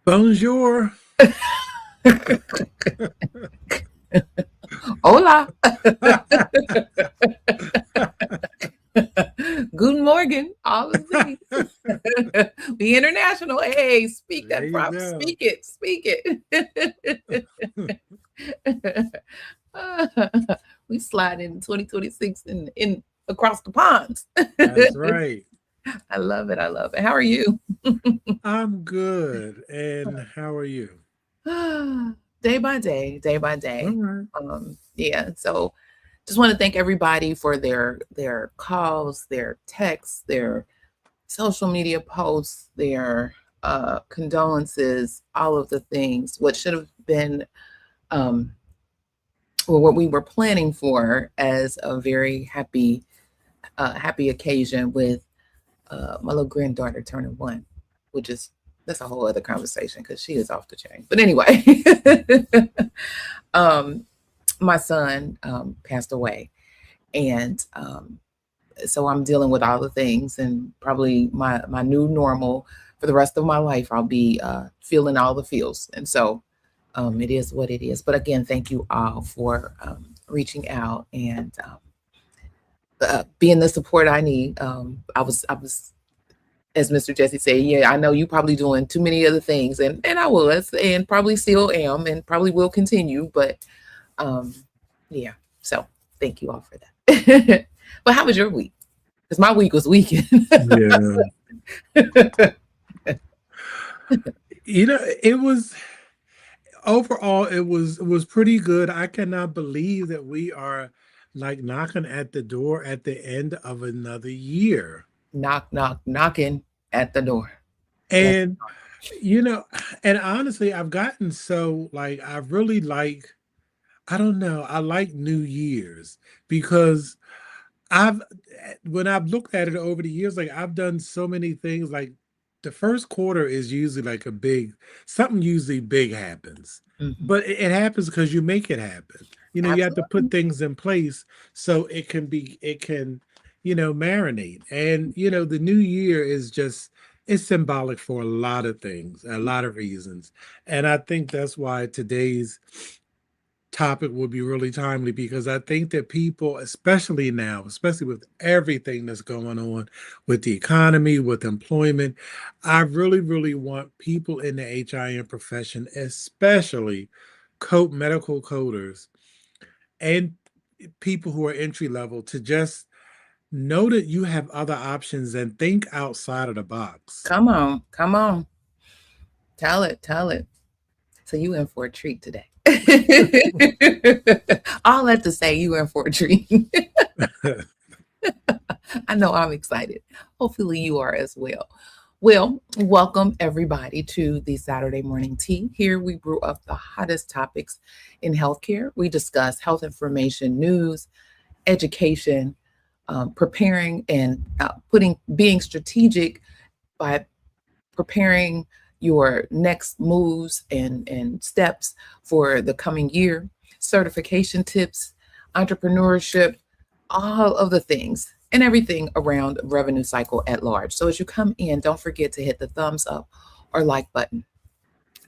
Bonjour. Hola. Guten Morgen. All of these. Be international. Hey, speak There that you prop. go. Speak it. Speak it. We slide in 2026 in across the ponds. That's right. I love it. I love it. How are you? I'm good. And how are you? Day by day, day by All day. right. Yeah. So just want to thank everybody for their calls, their texts, their social media posts, their condolences, all of the things. What should have been um or what we were planning for as a very happy occasion with my little granddaughter turning 1, which is that's a whole other conversation because she is off the chain. But anyway, um, my son passed away, and so I'm dealing with all the things, and probably my new normal for the rest of my life. I'll be feeling all the feels, and so it is what it is. But again, thank you all for reaching out and being the support I need. I was, as Mr. Jesse said, yeah, I know you probably doing too many other things, and I was, and probably still am, and probably will continue. But um, yeah, so thank you all for that. But how was your week? Because my week was weekend. Yeah. It was overall it was pretty good. I cannot believe that we are like knocking at the door at the end of another year. Knock, knock, knocking at the door. Yes. And you know, and honestly, I've gotten so like I really like I don't know, I like New Year's because I've when I've looked at it over the years, like I've done so many things. Like the first quarter is usually like a big something usually big happens, Mhm. but it happens because you make it happen. You have to put Absolutely. things in place so it can marinate. And the new year is just it's symbolic for a lot of things, a lot of reasons. And I think that's why today's topic would be really timely because I think that people, especially now, especially with everything that's going on with the economy, with employment, I really, really want people in the HIM profession, especially medical coders and people who are entry level, to just know that you have other options and think outside of the box. Come on, come on. Tell it, tell it. So you in for a treat today. All that to say, you in for a treat. I know I'm excited. Hopefully you are as well. Well, welcome everybody to the Saturday morning tea. Here we brew up the hottest topics in healthcare. We discuss health information, news, education, preparing and being strategic by preparing your next moves and steps for the coming year, certification tips, entrepreneurship, all of the things and everything around revenue cycle at large. So as you come in, don't forget to hit the thumbs up or like button.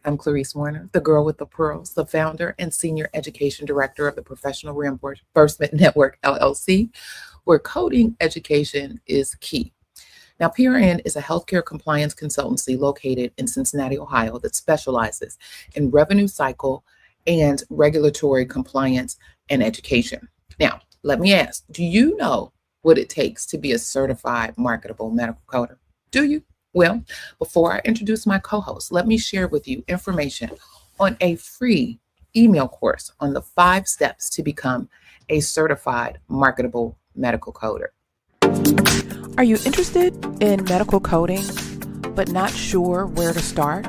I'm Clarice Warner, the girl with the pearls, the founder and senior education director of the Professional Reimbursement Network, LLC, where coding education is key. Now, PRN is a healthcare compliance consultancy located in Cincinnati, Ohio, that specializes in revenue cycle and regulatory compliance and education. Now, let me ask, do you know what it takes to be a certified marketable medical coder? Do you? Well, before I introduce my co host, let me share with you information on a free email course on the 5 steps to become a certified marketable medical coder. Are you interested in medical coding, but not sure where to start?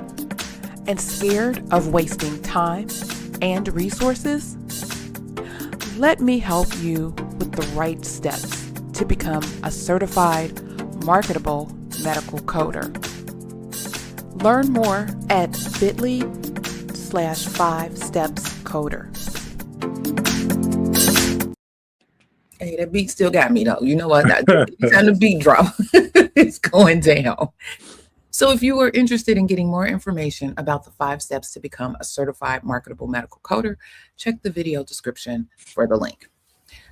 And scared of wasting time and resources? Let me help you with the right steps to become a certified, marketable medical coder. Learn more at bit.ly/5stepscoder. Hey, that beat still got me though. You know what? Anytime the beat drop, it's going down. So if you are interested in getting more information about the 5 steps to become a certified marketable medical coder, check the video description for the link.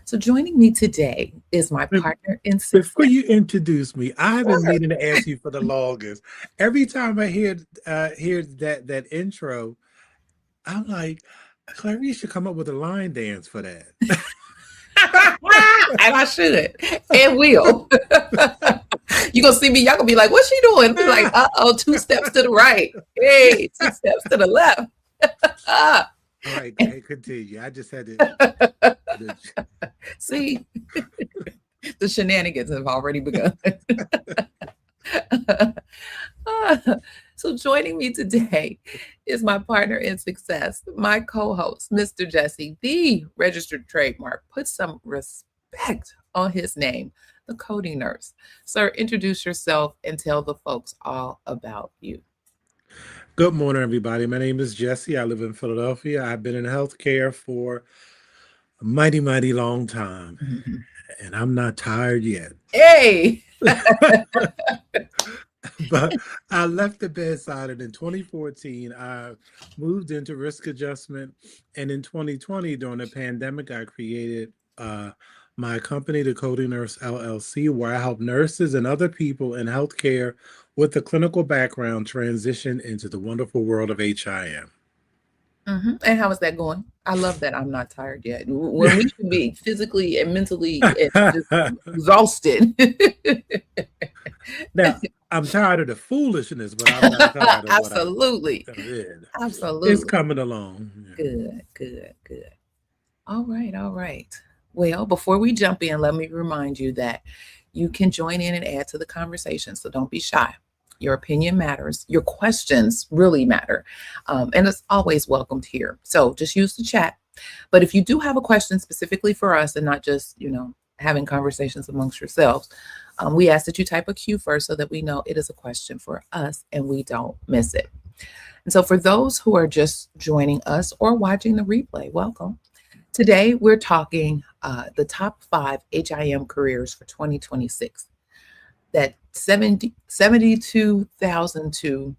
So joining me today is my partner in success. Before you introduce me, I have been meaning to ask you for the longest. Every time I hear that intro, I'm like, Clarice should come up with a line dance for that. And I should and will. You gonna see me, y'all gonna be like, what's she doing? Be like, 2 steps to the right. Hey, 2 steps to the left. All right, hey, continue. I just had to see. The shenanigans have already begun. So joining me today is my partner in success, my co-host, Mr. Jesse, the registered trademark. Put some respect on his name, the coding nurse. Sir, introduce yourself and tell the folks all about you. Good morning, everybody. My name is Jesse. I live in Philadelphia. I've been in healthcare for a mighty, mighty long time, and I'm not tired yet. Hey! But I left the bedside, and in 2014, I moved into risk adjustment. And in 2020, during the pandemic, I created my company, the Coding Nurse LLC, where I help nurses and other people in healthcare with a clinical background transition into the wonderful world of HIM. And how is that going? I love that I'm not tired yet. When we should be physically and mentally exhausted. Now, I'm tired of the foolishness, but I'm not tired of Absolutely. Absolutely. It's coming along. Good. All right. Well, before we jump in, let me remind you that you can join in and add to the conversation. So don't be shy. Your opinion matters. Your questions really matter. And it's always welcomed here. So just use the chat. But if you do have a question specifically for us and not just, having conversations amongst yourselves, we ask that you type a Q first so that we know it is a question for us and we don't miss it. And so for those who are just joining us or watching the replay, welcome. Today, we're talking the top 5 HIM careers for 2026. That $72,000 to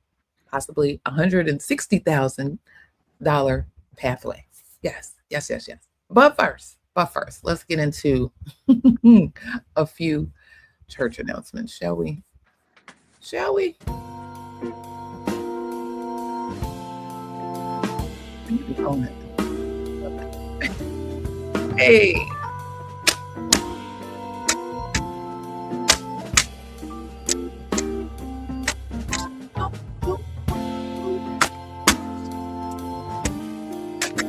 possibly $160,000 pathway. Yes. But first, let's get into a few church announcements, shall we? Hey.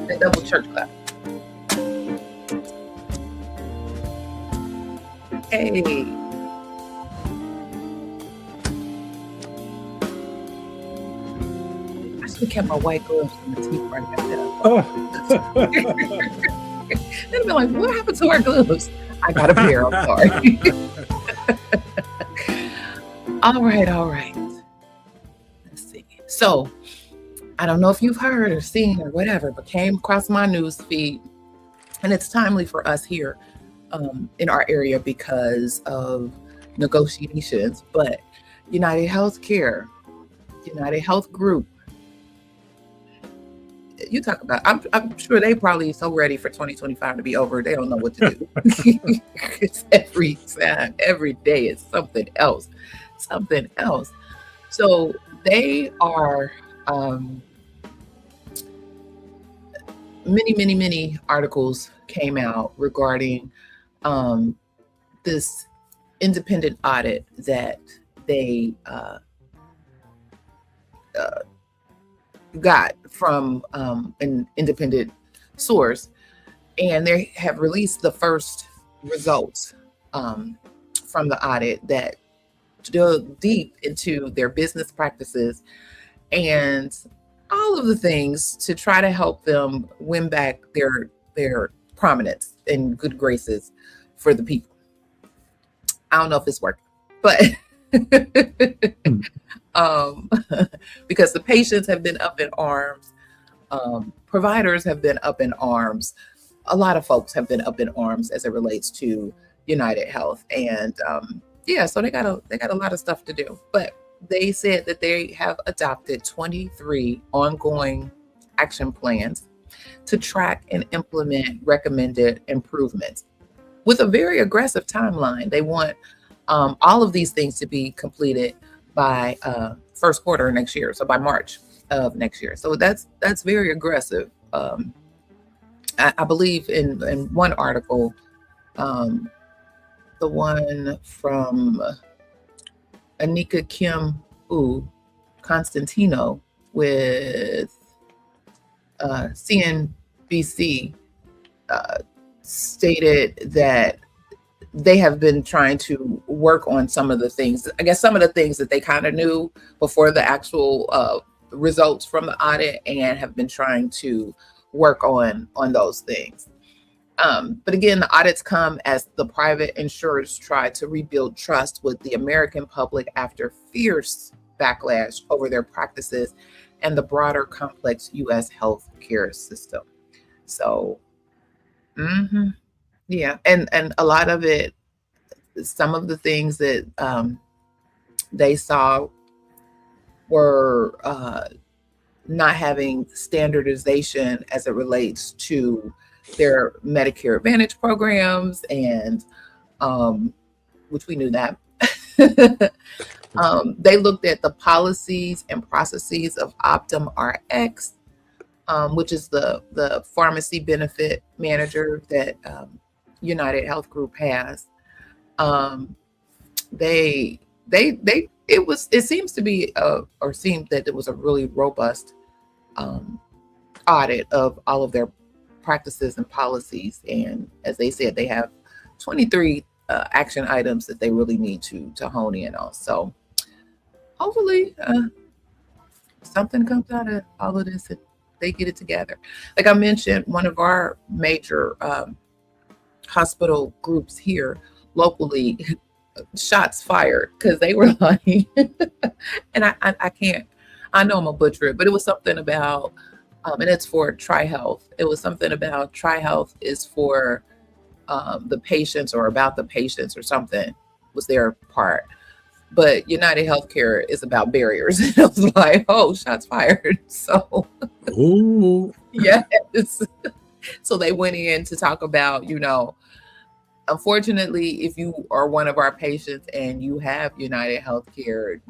A double church clap. Hey. I should have kept my white gloves from the teeth right now. They'd be like, what happened to our gloves? I got a pair, I'm sorry. All right. Let's see. So, I don't know if you've heard or seen or whatever, but came across my news feed. And it's timely for us here in our area because of negotiations. But United Healthcare, United Health Group, you talk about, I'm sure they probably so ready for 2025 to be over. They don't know what to do. It's every day it's something else. So they are many articles came out regarding this independent audit that they got from an independent source, and they have released the first results from the audit that dug deep into their business practices and all of the things to try to help them win back their prominence and good graces for the people. I don't know if it's working, but because the patients have been up in arms, providers have been up in arms, a lot of folks have been up in arms as it relates to United Health, and so they got a lot of stuff to do. But they said that they have adopted 23 ongoing action plans to track and implement recommended improvements with a very aggressive timeline. They want all of these things to be completed by first quarter next year, so by March of next year. So that's very aggressive. I believe in one article, the one from Anika Kim Constantino with CNBC, stated that they have been trying to work on some of the things, I guess some of the things that they kind of knew before the actual results from the audit, and have been trying to work on those things. But again, the audits come as the private insurers try to rebuild trust with the American public after fierce backlash over their practices and the broader complex U.S. healthcare system. So, yeah, and a lot of it, some of the things that they saw were not having standardization as it relates to their Medicare Advantage programs, and which we knew that. They looked at the policies and processes of Optum Rx, which is the pharmacy benefit manager that United Health Group has. It seems to be or seemed that it was a really robust audit of all of their practices and policies, and as they said, they have 23 action items that they really need to hone in on. So hopefully something comes out of all of this and they get it together. Like I mentioned, one of our major hospital groups here locally, shots fired because they were like, and I can't, I know I'm a butcher it, but it was something about, and it's for TriHealth. It was something about TriHealth is for the patients, or about the patients, or something was their part. But United Healthcare is about barriers. And I was like, oh, shots fired. So, Ooh. yes. So they went in to talk about, unfortunately, if you are one of our patients and you have United Healthcare,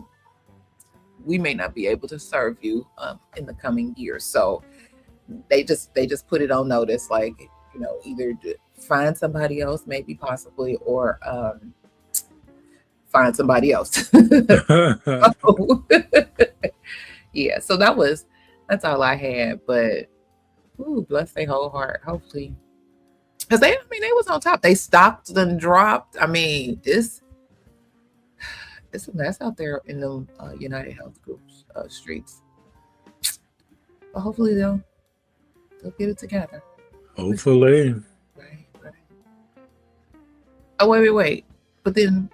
we may not be able to serve you in the coming years. So they just put it on notice, like, either find somebody else, maybe possibly, or find somebody else. Yeah, so that's all I had. But bless their whole heart. Hopefully, because they was on top. They stopped and dropped. I mean, it's a mess out there in the United Health Group's streets. But hopefully they'll get it together. Hopefully. Right. Oh, wait. But then,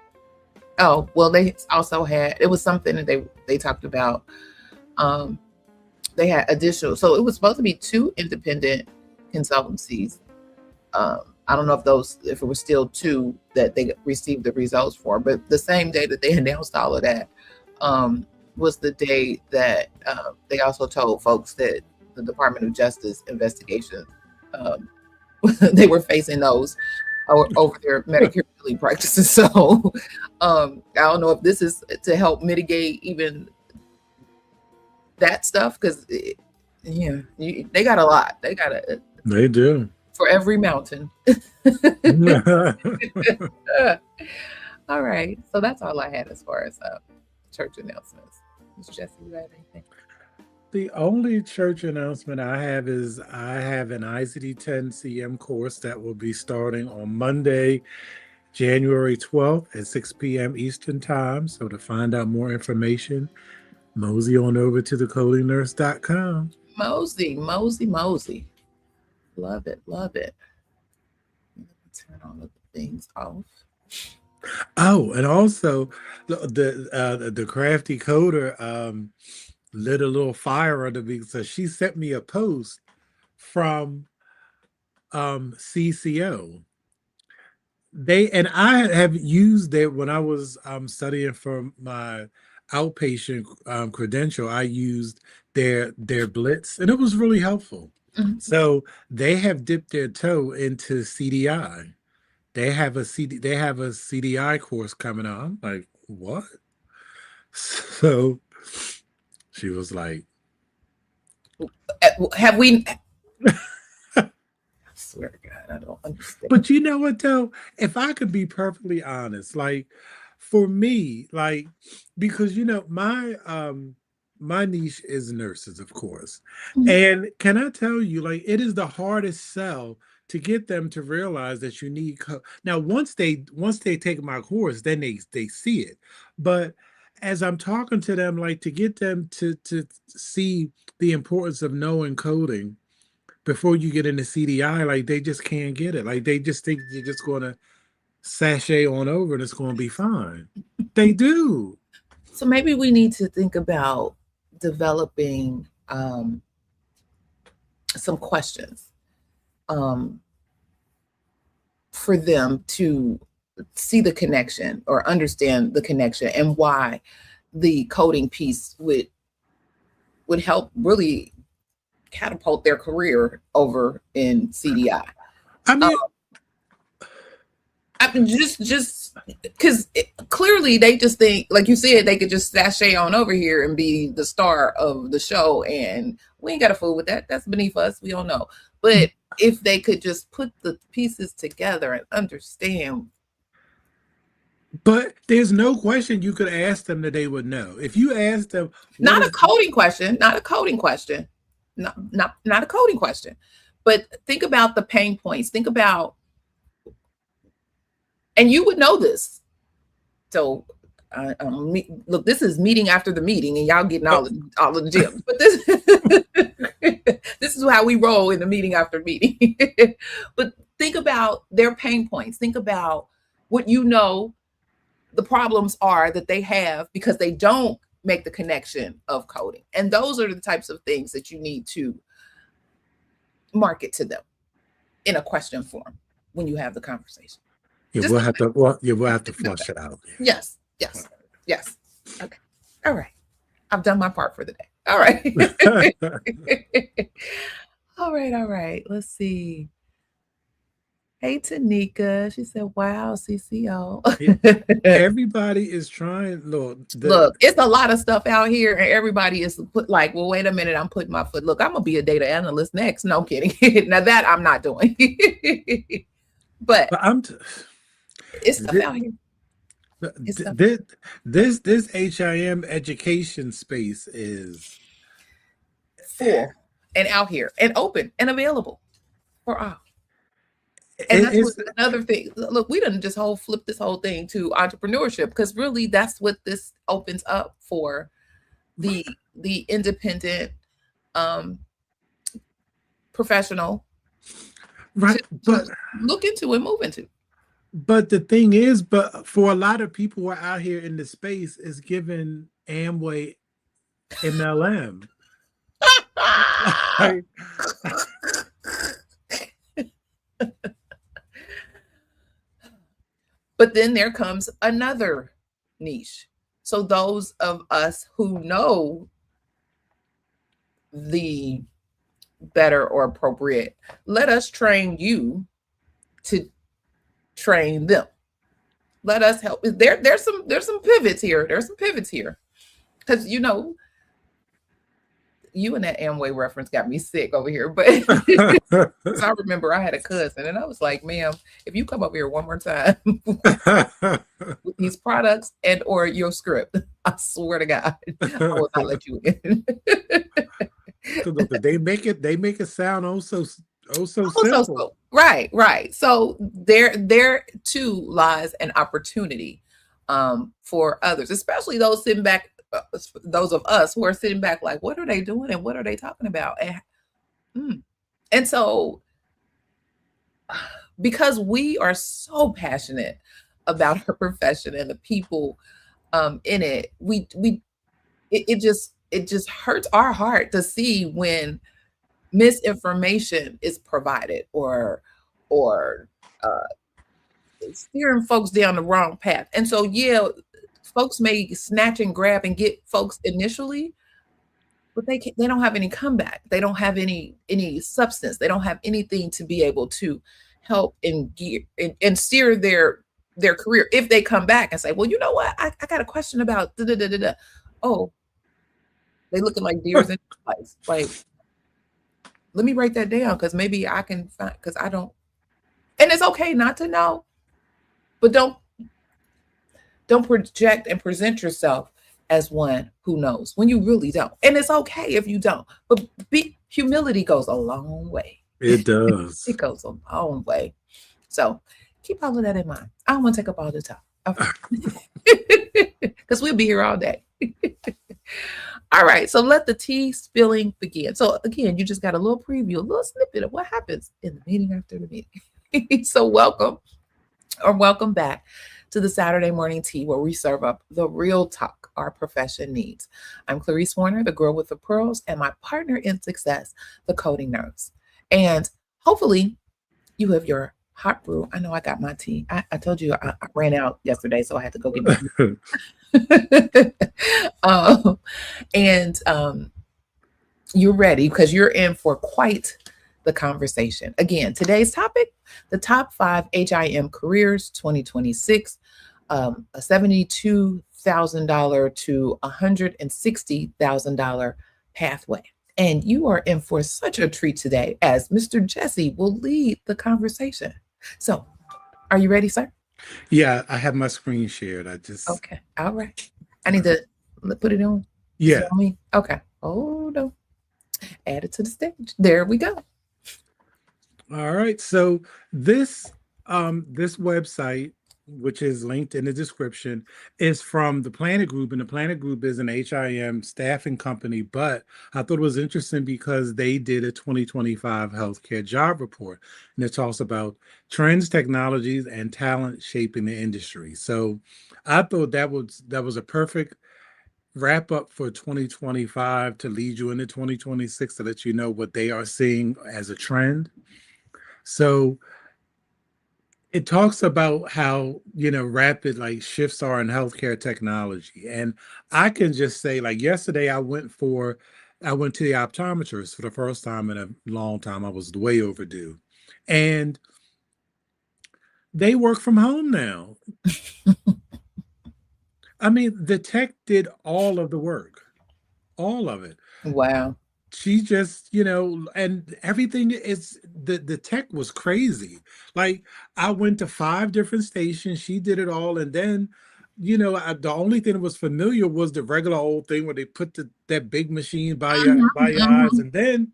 they also had, it was something that they talked about. They had additional, so it was supposed to be 2 independent consultancies. I don't know if it was still 2 that they received the results for, but the same day that they announced all of that was the day that they also told folks that the Department of Justice investigation, they were facing those over their Medicare billing practices. So I don't know if this is to help mitigate even that stuff, because they got a lot. They do. For every mountain. All right. So that's all I had as far as church announcements. Mr. Jesse, you had anything? The only church announcement I have is I have an ICD-10 CM course that will be starting on Monday, January 12th at 6 p.m. Eastern Time. So to find out more information, mosey on over to thecodingnurse.com. Mosey. Love it. Turn all of the things off. Oh, and also the crafty coder lit a little fire under me. So she sent me a post from CCO. I have used it when I was studying for my outpatient credential, I used their Blitz, and it was really helpful. Mhm. So they have dipped their toe into CDI. They have a CDI course coming out. I'm like, what? So she was like, Have we? I swear to God, I don't understand. but you know what though? If I could be perfectly honest, like for me, like because my niche is nurses, of course. Mhm. And can I tell you, like it is the hardest sell to get them to realize that you need now once they take my course, then they see it. But as I'm talking to them, like to get them to see the importance of knowing coding before you get into CDI, like they just can't get it. Like they just think you're just gonna sashay on over and it's gonna be fine. They do. So maybe we need to think about developing some questions for them to see the connection or understand the connection and why the coding piece would help really catapult their career over in CDI. I mean, I mean, just because clearly they just think, like you said, they could just sashay on over here and be the star of the show, and we ain't got to fool with that. That's beneath us. We don't know. But if they could just put the pieces together and understand. but there's no question you could ask them that they would know. If you ask them, Not a coding question, not a coding question, not a coding question, but think about the pain points. Think about, and you would know this. So, look, this is meeting after the meeting, and y'all getting all of the gems. But this is how we roll in the meeting after meeting. But think about their pain points. Think about what the problems are that they have because they don't make the connection of coding. And those are the types of things that you need to market to them in a question form when you have the conversation. yeah, we'll have to flush it out. Yes. Okay. All right. I've done my part for the day. All right. All right. Let's see. Hey, Tanika. She said, wow, CCO. Everybody is trying. Look, it's a lot of stuff out here, and everybody is like, well, wait a minute, I'm putting my foot. Look, I'm going to be a data analyst next. No, I'm kidding. Now that I'm not doing. but it's stuff out here. This HIM education space is full and out here and open and available for all. And that's another thing. Look, we didn't just flip this whole thing to entrepreneurship, because really that's what this opens up for the independent professional, right? But look into and move into. But the thing is, but for a lot of people who are out here in the space, is giving Amway MLM. But then there comes another niche. So those of us who know the better or appropriate, let us train you to train them. Let us help. There's some pivots here. There's some pivots here. Because you and that Amway reference got me sick over here. But I remember I had a cousin and I was like, ma'am, if you come over here one more time with these products and or your script, I swear to God, I will not let you in. They make it sound so simple. Right. So there too lies an opportunity for others, especially those sitting back. Those of us who are sitting back like, what are they doing and what are they talking about? And so, because we are so passionate about our profession and the people in it, it just hurts our heart to see when misinformation is provided or steering folks down the wrong path. And so, folks may snatch and grab and get folks initially, but they don't have any comeback. They don't have any substance. They don't have anything to be able to help and gear and steer their career if they come back and say, well, you know what, I got a question about da, da, da, da, da. Oh, they looking like deers in lights. Like, let me write that down because maybe I can find, because I don't. And it's okay not to know, but don't project and present yourself as one who knows when you really don't. And it's okay if you don't, but humility goes a long way. It does. It goes a long way. So keep all of that in mind. I don't want to take up all the time because we'll be here all day. All right, so let the tea spilling begin. So again, you just got a little preview, a little snippet of what happens in the meeting after the meeting. So welcome back to the Saturday Morning Tea, where we serve up the real talk our profession needs. I'm Clarice Warner, the girl with the pearls, and my partner in success, the coding nurse. And hopefully you have your hot brew. I know I got my tea. I told you I ran out yesterday, so I had to go get my you're ready because you're in for quite the conversation. Again, today's topic, the top 5 HIM careers 2026, a $72,000 to $160,000 pathway. And you are in for such a treat today as Mr. Jesse will lead the conversation. So are you ready, sir? Yeah, I have my screen shared. Okay. All right. I need to put it on. Yeah. Okay. Oh, no. Add it to the stage. There we go. All right. So this website, which is linked in the description, is from the Planet Group, and the Planet Group is an HIM staffing company. But I thought it was interesting because they did a 2025 healthcare job report, and it talks about trends, technologies, and talent shaping the industry. So I thought that was a perfect wrap up for 2025 to lead you into 2026 to let you know what they are seeing as a trend. So it talks about how, rapid shifts are in healthcare technology. And I can just say, yesterday I went to the optometrist for the first time in a long time. I was way overdue. And they work from home now. I mean, the tech did all of the work, all of it. Wow. She just, and everything is, the tech was crazy. Like, I went to 5 different stations. She did it all. And then, the only thing that was familiar was the regular old thing where they put that big machine by your eyes. And then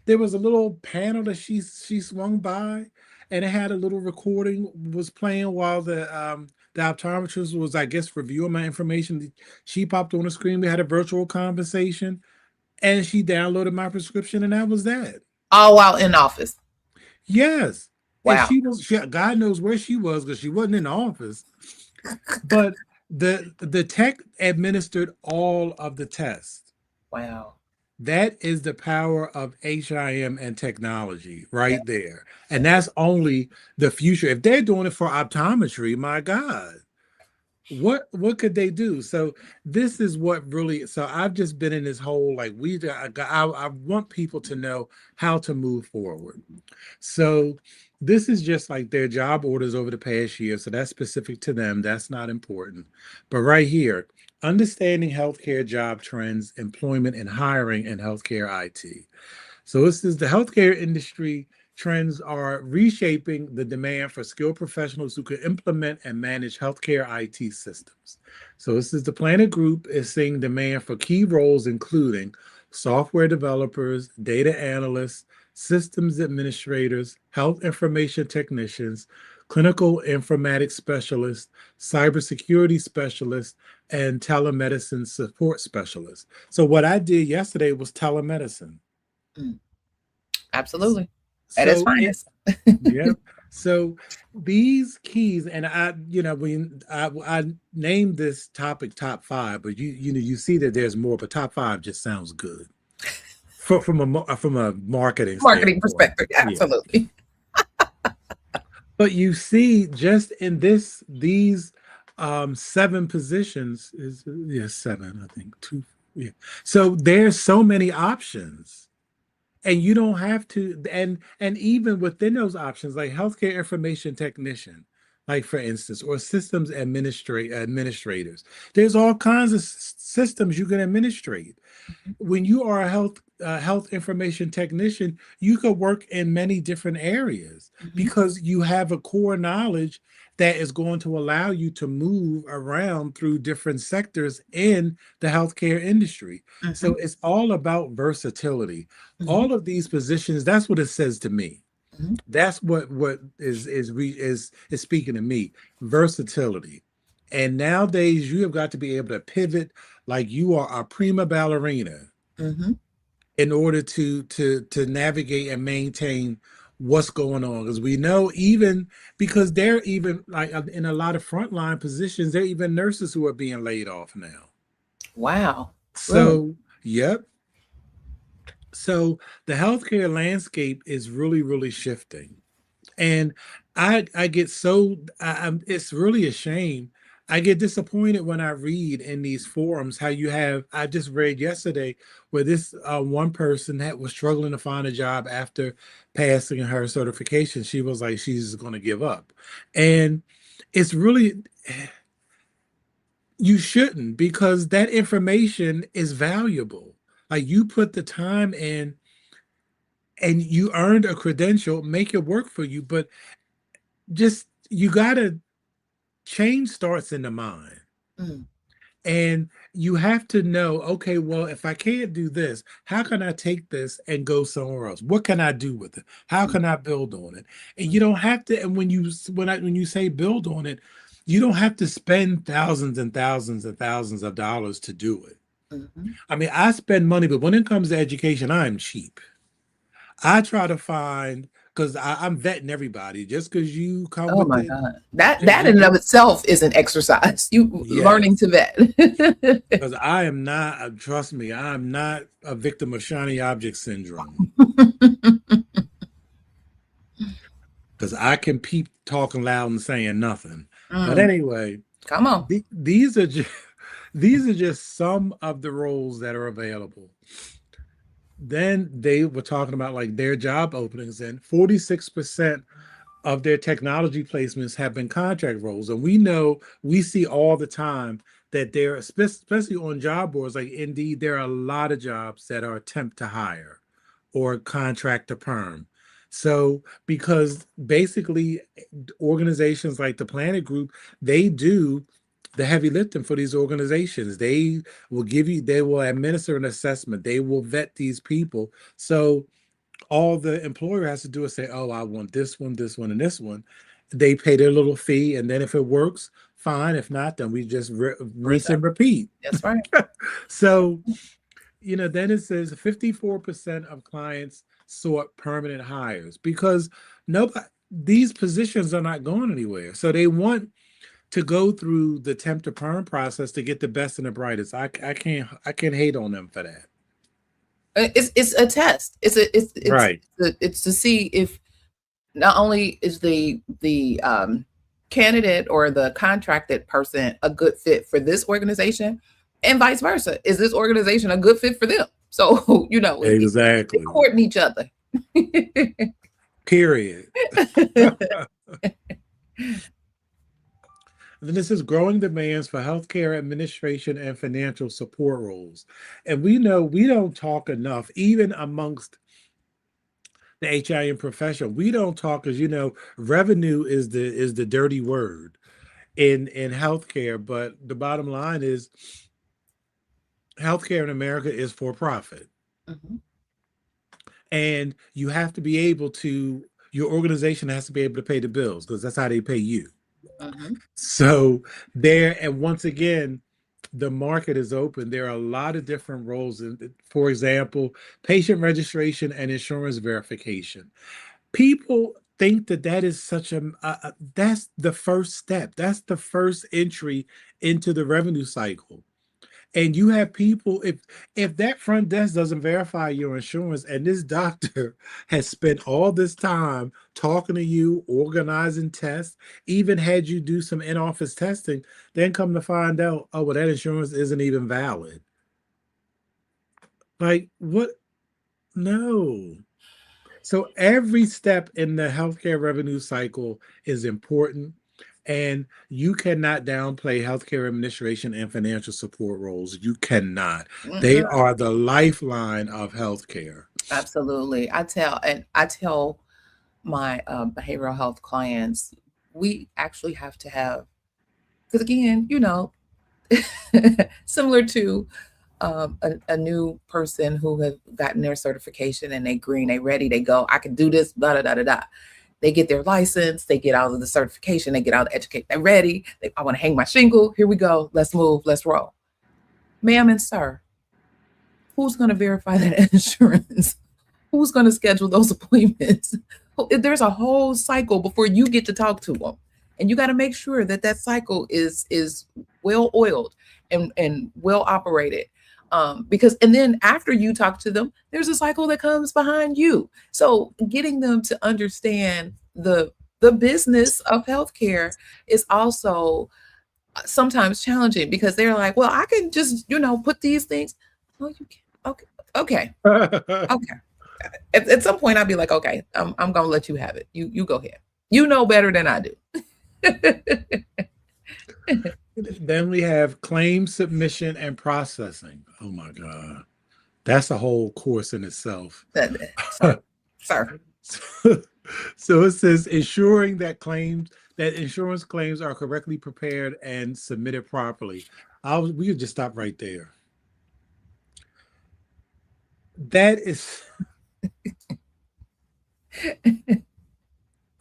there was a little panel that she swung by, and it had a little recording was playing while the optometrist was, I guess, reviewing my information. She popped on the screen. We had a virtual conversation. And she downloaded my prescription, and that was that. All while in office. Yes. Wow. And God knows where she was because she wasn't in the office. But the tech administered all of the tests. Wow. That is the power of HIM and technology right there. And that's only the future. If they're doing it for optometry, my God. What could they do? So this is what really, so I've just been in this whole, I want people to know how to move forward. So this is just like their job orders over the past year. So that's specific to them. That's not important. But right here, understanding healthcare job trends, employment and hiring in healthcare IT. So this is the healthcare industry. Trends are reshaping the demand for skilled professionals who can implement and manage healthcare IT systems. So this is the Planet Group is seeing demand for key roles, including software developers, data analysts, systems administrators, health information technicians, clinical informatics specialists, cybersecurity specialists, and telemedicine support specialists. So what I did yesterday was telemedicine. Absolutely. At its finest. Yeah. So these keys, and I named this topic top 5, but you see that there's more, but top 5 just sounds good from a marketing perspective. Absolutely. But you see, just in these seven positions is yeah, seven, I think. Two, yeah. So there's so many options. And you don't have to, and even within those options, like healthcare information technician, like for instance, or systems administrators, there's all kinds of systems you can administrate. When you are a health information technician, you could work in many different areas Mhm. because you have a core knowledge that is going to allow you to move around through different sectors in the healthcare industry. So Mhm. it's all about versatility. Mhm. All of these positions, that's what it says to me. Mhm. That's what is speaking to me, versatility. And nowadays you have got to be able to pivot like you are a prima ballerina Mhm. in order to navigate and maintain what's going on, because we know, even because they're even like in a lot of frontline positions, there are even nurses who are being laid off now. Wow. Really? So yep. So the healthcare landscape is really shifting. And I get so it's really a shame. I get disappointed when I read in these forums how you have. I just read yesterday where this one person that was struggling to find a job after passing her certification. She was like she's going to give up, and it's really, you shouldn't, because that information is valuable. Like, you put the time in and you earned a credential, make it work for you, but just you gotta, change starts in the mind. Mm. And you have to know, okay, well, if I can't do this, how can I take this and go somewhere else? What can I do with it? How Mm. can I build on it? And you Mm. don't have to, and when you say build on it, you don't have to spend thousands and thousands and thousands of dollars to do it. Mhm. I mean, I spend money, but when it comes to education, I'm cheap. I try to find, because I'm vetting everybody. Just because you come Oh with my the, God. That you in and of just, itself is an exercise. You learning yes. to vet. Because I am not, trust me, I'm not a victim of shiny object syndrome. Because I can peep talking loud and saying nothing. But Mm. anyway, Come on. these are just these are just some of the roles that are available. Then they were talking about like their job openings, and 46% of their technology placements have been contract roles. And we know, we see all the time that there, especially on job boards like Indeed, there are a lot of jobs that are attempt to hire or contract to perm. So because basically organizations like the Planet Group, they do the heavy lifting for these organizations. They will administer an assessment, they will vet these people. So all the employer has to do is say, "Oh, I want this one, and this one." They pay their little fee, and then if it works, fine. If not, then we just We rinse go. and repeat. That's right. So, then it says 54% of clients sought permanent hires because nobody these positions are not going anywhere. So they want to go through the temp to perm process to get the best and the brightest. I can't hate on them for that. It's a test. Right. It's to see if not only is the candidate or the contracted person a good fit for this organization, and vice versa. Is this organization a good fit for them? So they Exactly. courting each other. Period. Then this is growing demands for healthcare administration and financial support roles. And we know we don't talk enough, even amongst the HIM profession. We don't talk, as revenue is the dirty word in healthcare. But the bottom line is healthcare in America is for profit. Mhm. And you have to be able to, your organization has to be able to pay the bills because that's how they pay you. Mhm. So there, and once again, the market is open. There are a lot of different roles. For example, patient registration and insurance verification. People think that is such that's the first step. That's the first entry into the revenue cycle. And you have people, if that front desk doesn't verify your insurance and this doctor has spent all this time talking to you, organizing tests, even had you do some in-office testing, then come to find out, oh, well, that insurance isn't even valid. Like, what? No. So every step in the healthcare revenue cycle is important, and you cannot downplay healthcare administration and financial support roles. You cannot. They Mm-mm. are the lifeline of healthcare. Absolutely. I tell my behavioral health clients, we actually have to have, because again, similar to a new person who have gotten their certification and they green, they ready, they go, I can do this, da da da da da. They get their license, they get out of the certification, they get out of educate, they're ready. I want to hang my shingle. Here we go. Let's move. Let's roll. Ma'am and sir, who's going to verify that insurance? Who's going to schedule those appointments? There's a whole cycle before you get to talk to them, and you got to make sure that that cycle is well oiled and well operated. Because and then after you talk to them, there's a cycle that comes behind you. So getting them to understand the business of healthcare is also sometimes challenging, because they're like, well, I can just put these things. Oh, you can. Okay. Okay. At some point, I'll be like, okay, I'm gonna let you have it. You go ahead. You know better than I do. Then we have claim submission and processing. Oh my God. That's a whole course in itself. Sir. So it says ensuring that insurance claims are correctly prepared and submitted properly. We could just stop right there. That is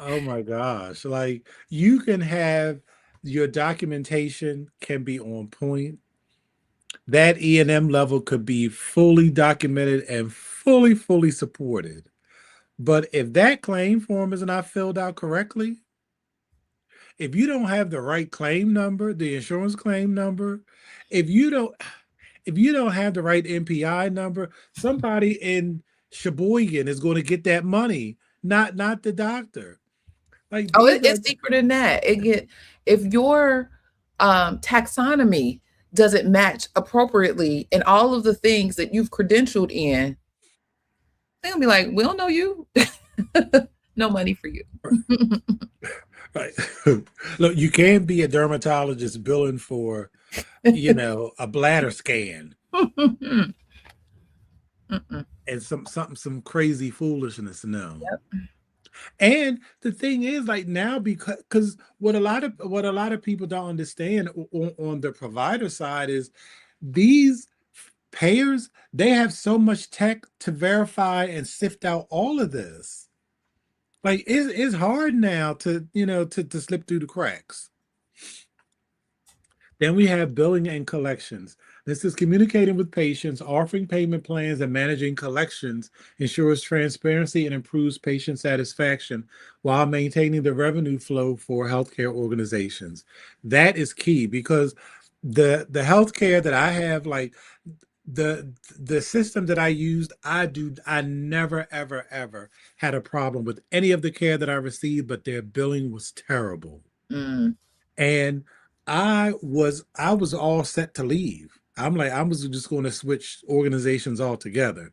oh my gosh. Like, you can have your documentation can be on point. That E&M level could be fully documented and fully supported. But if that claim form is not filled out correctly, if you don't have the right claim number, the insurance claim number, if you don't have the right MPI number, somebody in Sheboygan is going to get that money, not the doctor. Like, It's deeper than that. If your taxonomy doesn't match appropriately in all of the things that you've credentialed in, they're gonna be like, we don't know you. No money for you. Right. Look, you can't be a dermatologist billing for, a bladder scan and some crazy foolishness. No. Yep. And the thing is, like, now, because what a lot of people don't understand on the provider side is these payers, they have so much tech to verify and sift out all of this. Like, it's hard now to slip through the cracks. Then we have billing and collections. This is communicating with patients, offering payment plans, and managing collections ensures transparency and improves patient satisfaction while maintaining the revenue flow for healthcare organizations. That is key, because the healthcare that I have, like the system that I used, I never ever had a problem with any of the care that I received, but their billing was terrible. And I was all set to leave. I was just going to switch organizations altogether.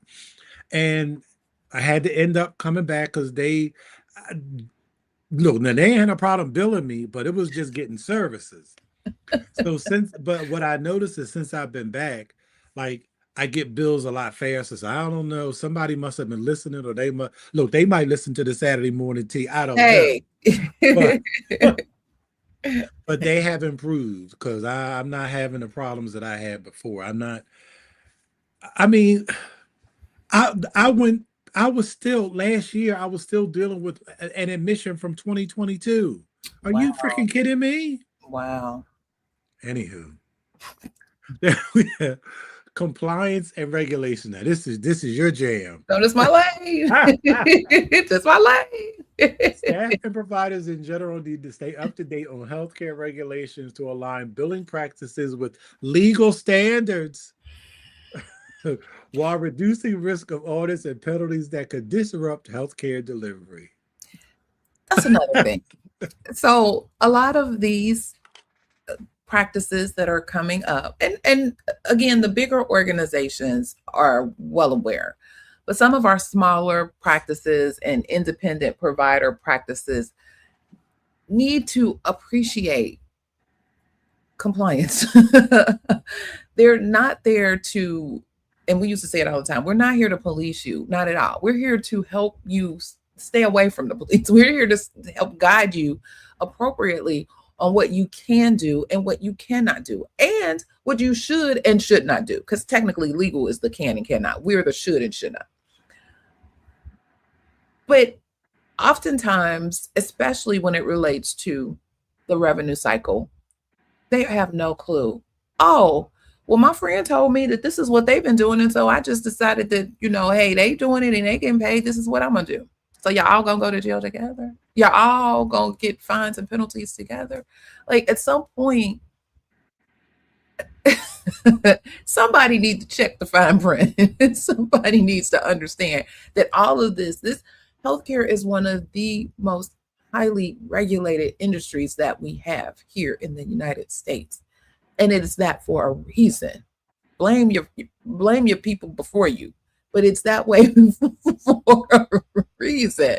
And I had to end up coming back because they had a problem billing me, but it was just getting services. But what I noticed is, since I've been back, like, I get bills a lot faster. So I don't know. Somebody must have been listening, or they might listen to the Saturday morning tea. I don't know. But they have improved, because I'm not having the problems that I had before. Last year, I was still dealing with an admission from 2022. Are you freaking kidding me? Wow. Anywho, compliance and regulation. Now, this is your jam. So that's my lane. That's my lane. Staff and providers in general need to stay up to date on healthcare regulations to align billing practices with legal standards while reducing risk of audits and penalties that could disrupt healthcare delivery. That's another thing. So a lot of these practices that are coming up, and again, the bigger organizations are well aware, but some of our smaller practices and independent provider practices need to appreciate compliance. They're not there to, and we used to say it all the time, we're not here to police you, not at all. We're here to help you stay away from the police. We're here to help guide you appropriately on what you can do and what you cannot do, and what you should and should not do. Because technically legal is the can and cannot. We're the should and should not. But oftentimes, especially when it relates to the revenue cycle, they have no clue. Oh, well, my friend told me that this is what they've been doing. And so I just decided that, hey, they doing it and they getting paid. This is what I'm going to do. So y'all all going to go to jail together. Y'all all going to get fines and penalties together. Like, at some point, somebody needs to check the fine print. Somebody needs to understand that all of this healthcare is one of the most highly regulated industries that we have here in the United States. And it is that for a reason. Blame your people before you, but it's that way for a reason.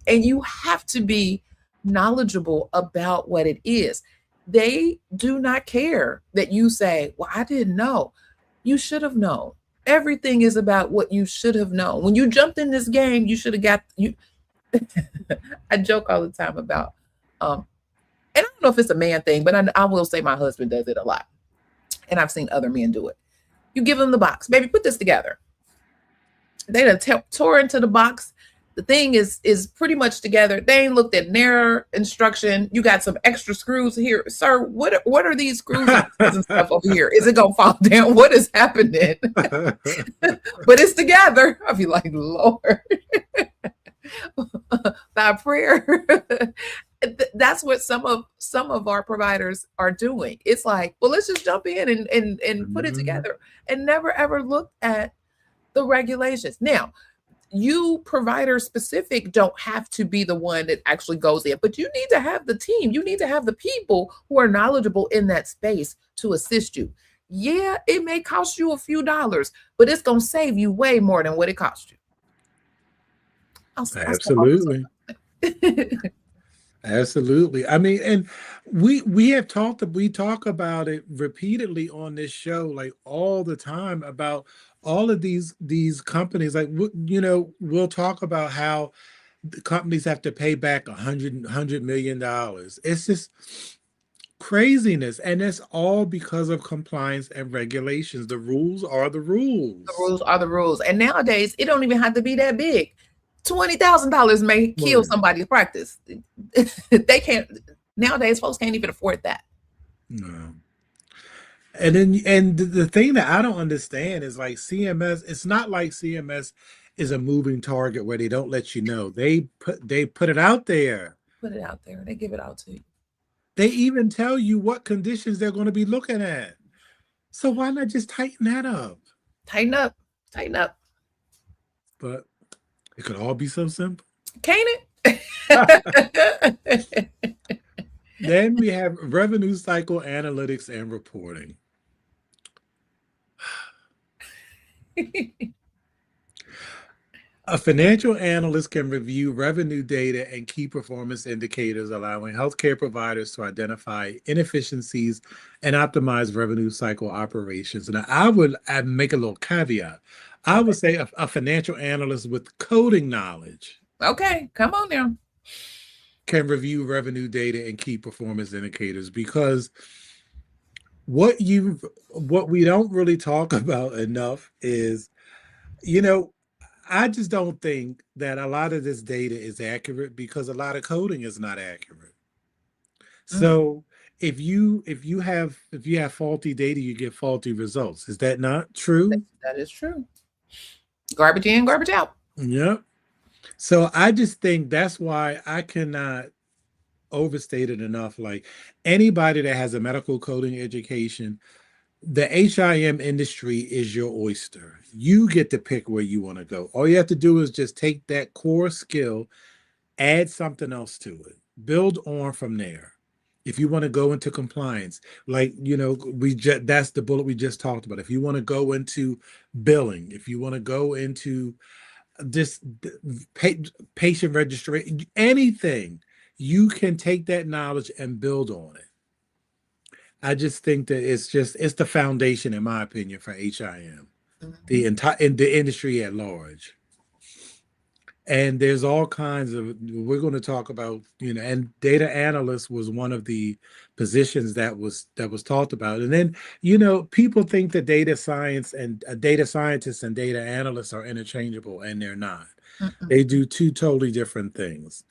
And you have to be knowledgeable about what it is. They do not care that you say, well, I didn't know. You should have known. Everything is about what you should have known. When you jumped in this game, you should have got you. I joke all the time about, and I don't know if it's a man thing, but I will say my husband does it a lot. And I've seen other men do it. You give them the box, baby, put this together. They done tore into the box. The thing is pretty much together. They ain't looked at their instruction. You got some extra screws here. Sir, what are these screws and stuff over here? Is it going to fall down? What is happening? But it's together. I'll be like, Lord. By prayer. That's what some of our providers are doing. It's like, well, let's just jump in and put it together, and never ever look at the regulations. Now, you provider specific don't have to be the one that actually goes in, but you need to have the team. You need to have the people who are knowledgeable in that space to assist you. Yeah, it may cost you a few dollars, but it's going to save you way more than what it cost you. Absolutely. Absolutely. I mean, and we talk about it repeatedly on this show, like all the time, about all of these companies. Like, we'll talk about how the companies have to pay back $100 million. It's just craziness, and it's all because of compliance and regulations. The rules are the rules. The rules are the rules, and nowadays it don't even have to be that big. $20,000 may kill somebody's practice. They can't nowadays. Folks can't even afford that. No. And the thing that I don't understand is, like, CMS. It's not like CMS is a moving target where they don't let you know. They put it out there. Put it out there. They give it out to you. They even tell you what conditions they're going to be looking at. So why not just tighten that up? Tighten up. Tighten up. But it could all be so simple. Can't it? Then we have revenue cycle analytics and reporting. A financial analyst can review revenue data and key performance indicators, allowing healthcare providers to identify inefficiencies and optimize revenue cycle operations. And I'd make a little caveat. I would say a financial analyst with coding knowledge. Okay, come on now. Can review revenue data and key performance indicators, because what we don't really talk about enough is, I just don't think that a lot of this data is accurate, because a lot of coding is not accurate. So if you have faulty data, you get faulty results. Is that not true? That is true. Garbage in, garbage out. Yep. So I just think that's why I cannot overstate it enough. Like anybody that has a medical coding education, the HIM industry is your oyster. You get to pick where you want to go. All you have to do is just take that core skill, add something else to it, build on from there. If you want to go into compliance, like that's the bullet we just talked about. If you want to go into billing, if you want to go into this patient registration, anything, you can take that knowledge and build on it. I just think that it's the foundation, in my opinion, for HIM, the entire in the industry at large. And there's all kinds of, we're going to talk about, and data analyst was one of the positions that was talked about. And then, people think that data science and data scientists and data analysts are interchangeable, and they're not. They do two totally different things.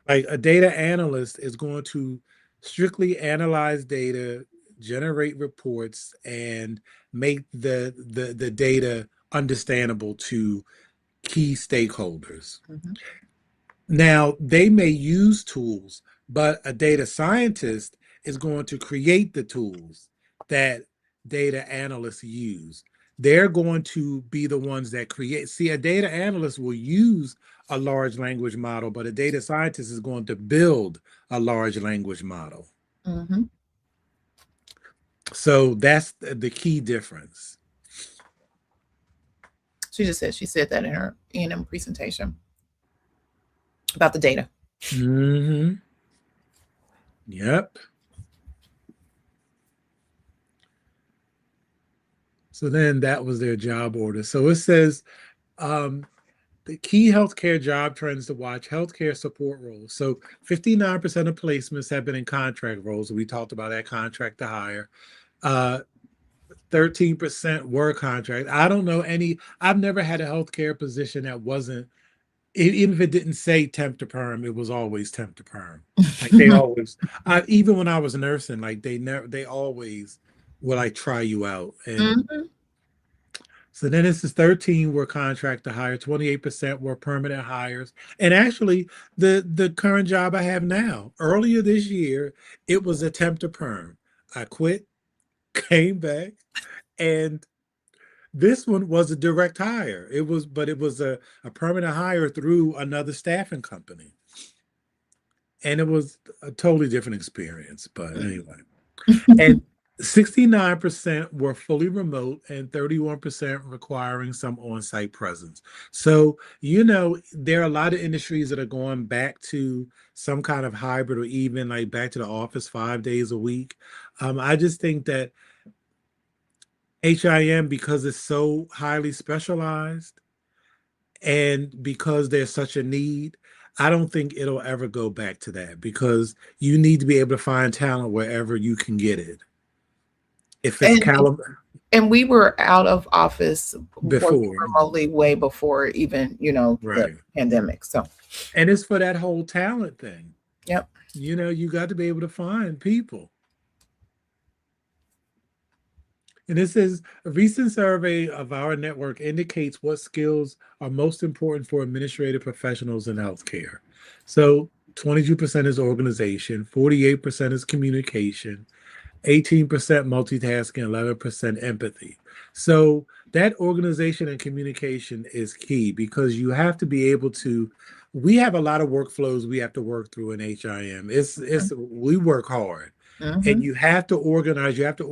Like a data analyst is going to strictly analyze data, generate reports, and make the data understandable to key stakeholders. Now, they may use tools, but a data scientist is going to create the tools that data analysts use. They're going to be the ones that create. See, a data analyst will use a large language model, but a data scientist is going to build a large language model. So that's the key difference. She said that in her E&M presentation about the data. Yep. So then that was their job order. So it says the key healthcare job trends to watch: healthcare support roles. So 59% of placements have been in contract roles. We talked about that, contract to hire. 13% were contract. I don't know I've never had a healthcare position that wasn't, even if it didn't say temp to perm, it was always temp to perm. Like they always, even when I was nursing, like they always will like try you out. And so then this is 13 were contract to hire, 28% were permanent hires. And actually the current job I have now, earlier this year, it was a temp to perm. I quit, came back, and this one was a direct hire. It was a permanent hire through another staffing company. And it was a totally different experience. But anyway. And 69% were fully remote and 31% requiring some on-site presence. So, there are a lot of industries that are going back to some kind of hybrid or even like back to the office 5 days a week. I just think that HIM, because it's so highly specialized and because there's such a need, I don't think it'll ever go back to that, because you need to be able to find talent wherever you can get it. If it's and we were out of office before, remotely, way before even, right, the pandemic. So, and it's for that whole talent thing. Yep. You got to be able to find people. And it says a recent survey of our network indicates what skills are most important for administrative professionals in healthcare. So 22% is organization, 48% is communication, 18% multitasking, 11% empathy. So that organization and communication is key, because you have to be able to, we have a lot of workflows we have to work through in HIM. We work hard. And you have to organize, you have to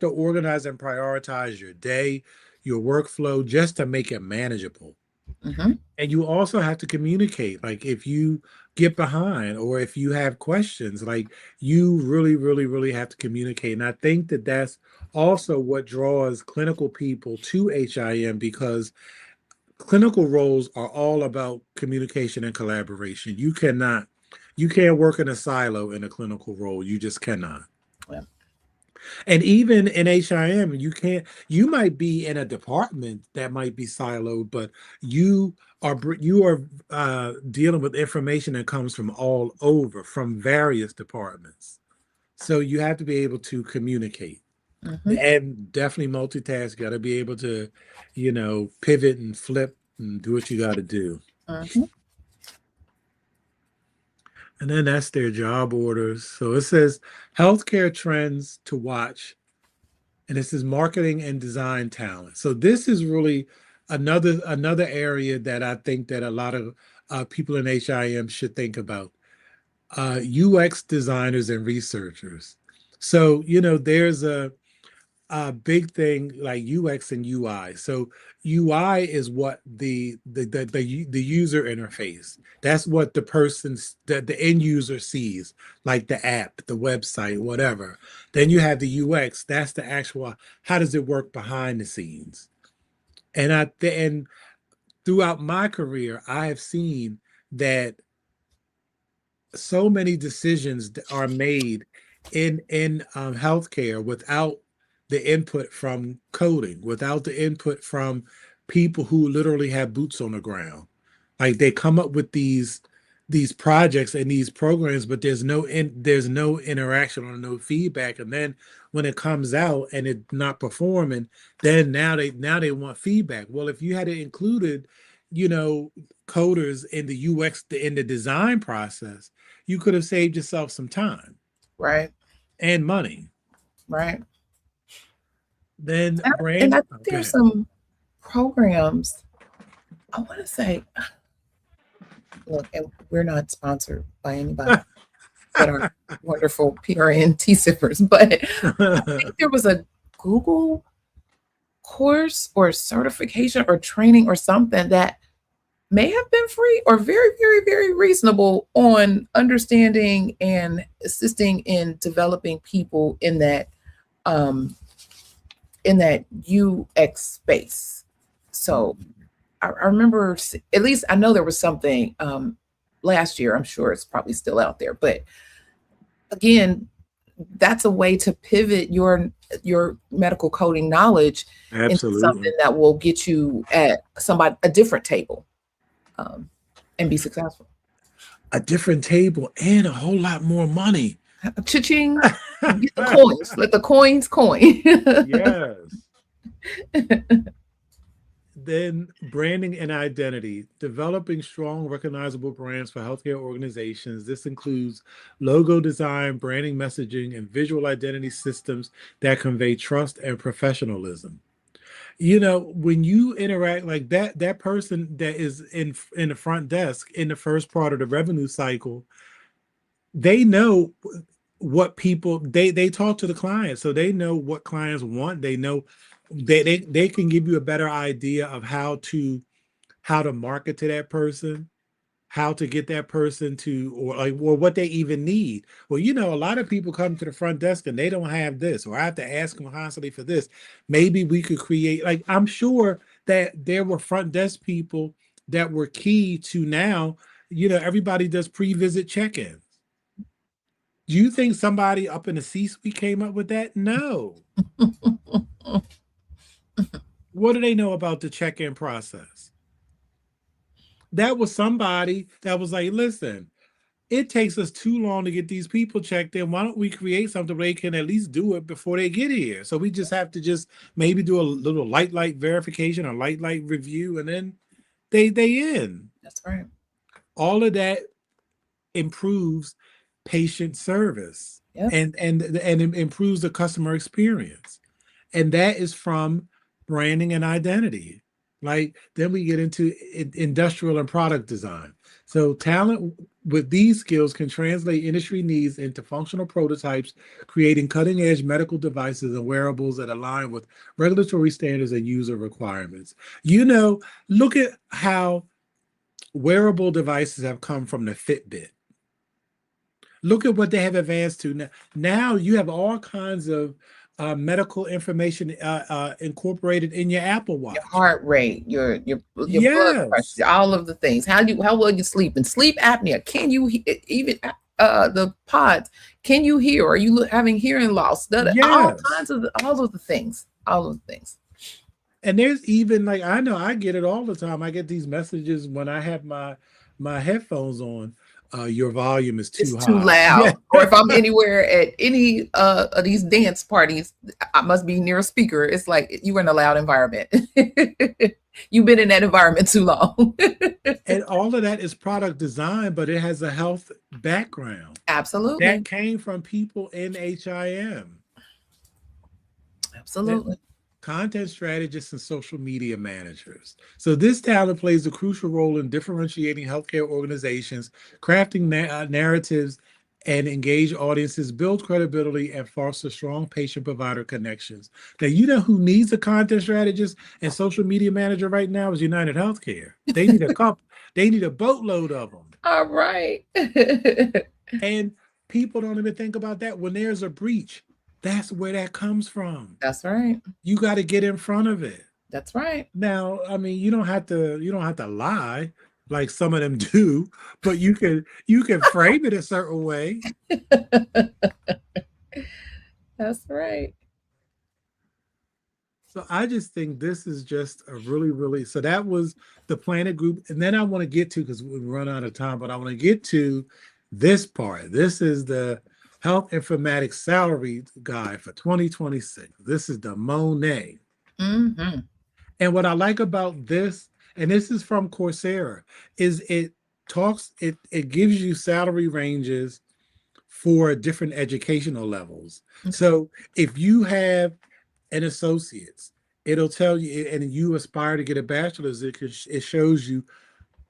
organize and prioritize your day, your workflow, just to make it manageable. And you also have to communicate. Like if you get behind or if you have questions, like you really, really, really have to communicate. And I think that that's also what draws clinical people to HIM, because clinical roles are all about communication and collaboration. You can't work in a silo in a clinical role. You just cannot. Yeah. And even in HIM, you might be in a department that might be siloed, but you are dealing with information that comes from all over, from various departments. So you have to be able to communicate Mhm. and definitely multitask. Got to be able to, pivot and flip and do what you got to do. Mhm. And then that's their job orders. So it says healthcare trends to watch, and this is marketing and design talent. So this is really another area that I think that a lot of people in HIM should think about. UX designers and researchers. So there's a big thing like UX and UI. So UI is what the user interface. That's what the end user sees, like the app, the website, whatever. Then you have the UX. That's the actual how does it work behind the scenes. And throughout my career, I have seen that so many decisions are made in healthcare without the input from coding, without the input from people who literally have boots on the ground. Like they come up with these projects and these programs, but there's no interaction or no feedback. And then when it comes out and it's not performing, then now they want feedback. Well, if you had included, you know, coders in the UX in the design process, you could have saved yourself some time Right. and money. Right. Then And I brand. think Okay. there's some programs. I want to say, look, and we're not sponsored by anybody but our wonderful PRN tea sippers, but I think there was a Google course or certification or training or something that may have been free or very, very, very reasonable on understanding and assisting in developing people um, in that UX space. So I remember, at least I know there was something last year. I'm sure it's probably still out there, but again, that's a way to pivot your medical coding knowledge into Absolutely. something that will get you at a different table and be successful. A different table and a whole lot more money. Cha-ching. Get the coins. Let the coins coin. Yes. Then branding and identity, developing strong, recognizable brands for healthcare organizations. This includes logo design, branding messaging, and visual identity systems that convey trust and professionalism. When you interact like that person that is in the front desk in the first part of the revenue cycle, they know what people they talk to the clients, so they know what clients want. They know they can give you a better idea of how to market to that person, how to get that person to or what they even need. Well, a lot of people come to the front desk and they don't have this, or I have to ask them constantly for this. Maybe we could create, like, I'm sure that there were front desk people that were key to now, everybody does pre-visit check-ins. Do you think somebody up in the C-suite came up with that? No. What do they know about the check-in process? That was somebody that was like, listen, it takes us too long to get these people checked in. Why don't we create something where they can at least do it before they get here? So we just have to just maybe do a little light verification, a light review, and then they in. That's right. All of that improves patient service. Yep. and it improves the customer experience. And that is from branding and identity. Like then we get into industrial and product design. So talent with these skills can translate industry needs into functional prototypes, creating cutting edge medical devices and wearables that align with regulatory standards and user requirements. Look at how wearable devices have come from the Fitbit. Look at what they have advanced to now. Now you have all kinds of medical information incorporated in your Apple Watch. Your heart rate, your blood Yes. pressure, all of the things. How well you sleep and sleep apnea. Can you even the pods? Can you hear? Are you having hearing loss? All Yes. kinds of all of the things. All of the things. And there's even like I know I get it all the time. I get these messages when I have my headphones on your volume is too It's high. too loud. Or if I'm anywhere at any of these dance parties, I must be near a speaker. It's like you were in a loud environment. You've been in that environment too long. And all of that is product design, but it has a health background. Absolutely. That came from people in HIM. Absolutely. Content strategists and social media managers. So this talent plays a crucial role in differentiating healthcare organizations, crafting narratives and engage audiences, build credibility, and foster strong patient-provider connections. Now, you know who needs a content strategist and social media manager right now is United Healthcare. They need a couple. They need a boatload of them. All right. And people don't even think about that. When there's a breach, that's where that comes from. That's right. You got to get in front of it. That's right. Now, I mean, you don't have to lie like some of them do, but you can frame it a certain way. That's right. So I just think this is just a really, so that was the Planet Group. And then I want to get to, because we run out of time, but I want to get to this part. This is the Health Informatics Salary Guide for 2026. This is the Monet. Mm-hmm. And what I like about this, and this is from Coursera, is it gives you salary ranges for different educational levels. Okay. So if you have an associate's, it'll tell you, and you aspire to get a bachelor's, it shows you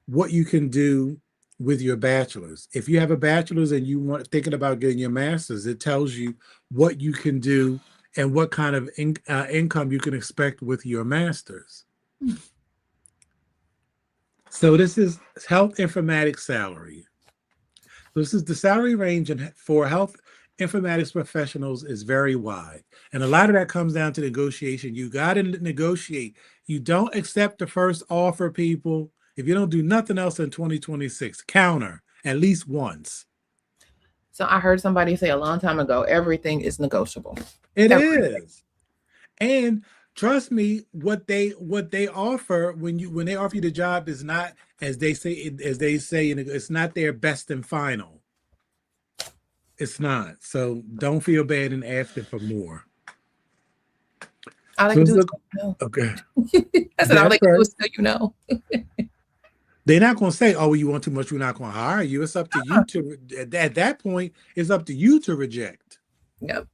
what you can do with your bachelor's. If you have a bachelor's and you thinking about getting your master's, it tells you what you can do and what kind of income you can expect with your master's. So this is Health Informatics Salary. This is the salary range for health informatics professionals is very wide. And a lot of that comes down to negotiation. You got to negotiate. You don't accept the first offer, people. If you don't do nothing else in 2026, counter at least once. So I heard somebody say a long time ago, everything is negotiable. It Everything. is. And trust me, what they offer when they offer you the job is not, as they say, it's not their best and final. It's not. So don't feel bad in asking for more. All I can do is know. Okay. I said, all I can do is tell you no. They're not going to say, oh, well, you want too much, we're not going to hire you. It's up to you to, at that point, it's up to you to reject. Yep.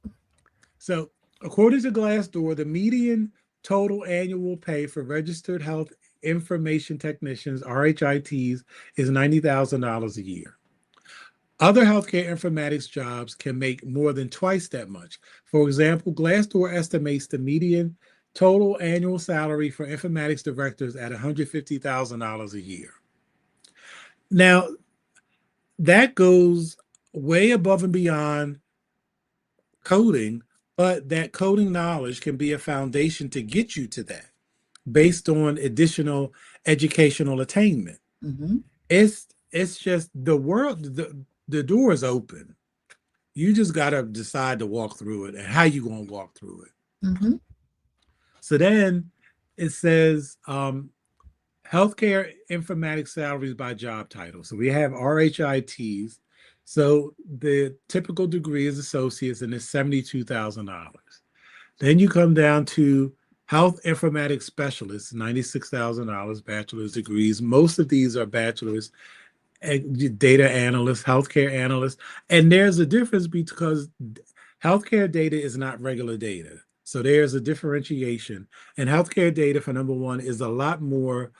So according to Glassdoor, the median total annual pay for registered health information technicians, RHITs, is $90,000 a year. Other healthcare informatics jobs can make more than twice that much. For example, Glassdoor estimates the median total annual salary for informatics directors at $150,000 a year. Now, that goes way above and beyond coding, but that coding knowledge can be a foundation to get you to that based on additional educational attainment. Mm-hmm. It's just the world, the door is open. You just got to decide to walk through it and how you going to walk through it. Mm-hmm. So then it says healthcare informatics salaries by job title. So we have RHITs. So the typical degree is associates and it's $72,000. Then you come down to health informatics specialists, $96,000 bachelor's degrees. Most of these are bachelor's. Data analysts, healthcare analysts. And there's a difference because healthcare data is not regular data. So there's a differentiation. And healthcare data, for number one, is a lot more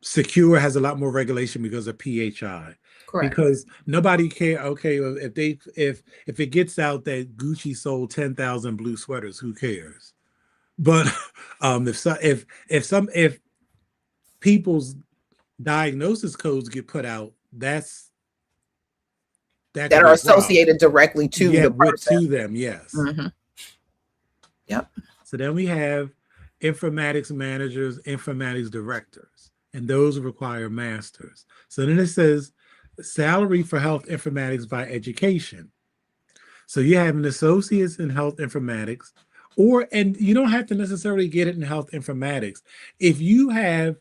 secure, has a lot more regulation because of PHI. Correct. Because nobody care. Okay, if it gets out that Gucci sold 10,000 blue sweaters, who cares? But if people's diagnosis codes get put out, that are associated directly to the person. To them, yes. Mm-hmm. Yep. So then we have informatics managers, informatics directors, and those require masters. So then it says salary for health informatics by education. So you have an associate's in health informatics, and you don't have to necessarily get it in health informatics. If you have